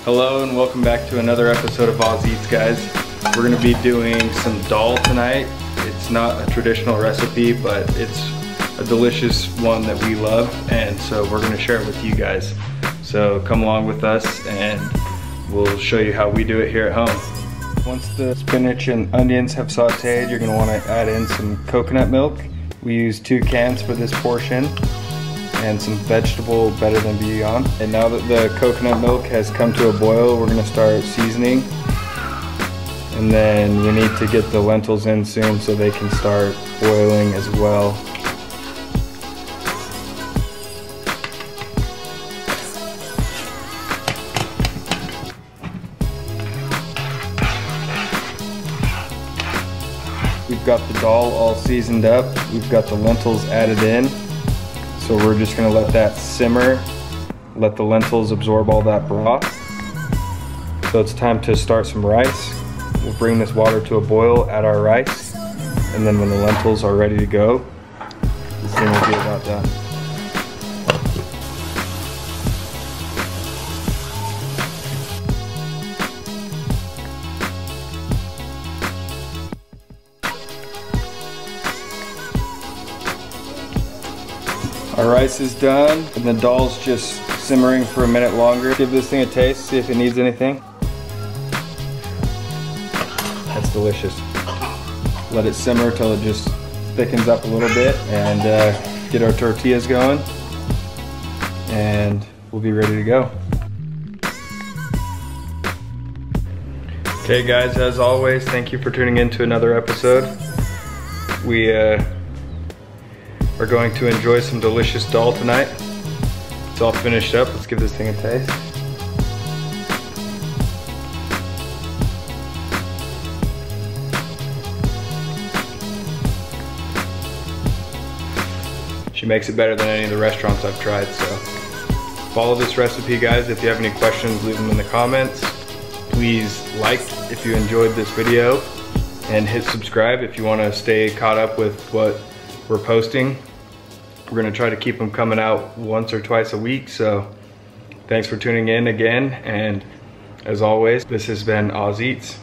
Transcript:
Hello and welcome back to another episode of Oz Eats, guys. We're gonna be doing some dal tonight. It's not a traditional recipe, but it's a delicious one that we love, and so we're gonna share it with you guys. So come along with us and we'll show you how we do it here at home. Once the spinach and onions have sauteed, you're gonna wanna add in some coconut milk. We use 2 cans for this portion, and some vegetable Than Bouillon. And now that the coconut milk has come to a boil, we're gonna start seasoning. And then we need to get the lentils in soon so they can start boiling as well. We've got the dal all seasoned up. We've got the lentils added in. So we're just gonna let that simmer, let the lentils absorb all that broth. So it's time to start some rice. We'll bring this water to a boil, add our rice, and then when the lentils are ready to go, this thing will be about done. Our rice is done, and the dal's just simmering for a minute longer. Give this thing a taste, see if it needs anything. That's delicious. Let it simmer till it just thickens up a little bit, and get our tortillas going, and we'll be ready to go. Okay guys, as always, thank you for tuning in to another episode. We are going to enjoy some delicious dal tonight. It's all finished up. Let's give this thing a taste. She makes it better than any of the restaurants I've tried, so follow this recipe, guys. If you have any questions, leave them in the comments. Please like if you enjoyed this video, and hit subscribe if you want to stay caught up with what we're posting. We're gonna try to keep them coming out once or twice a week, so thanks for tuning in again, and as always, this has been Oz Eats.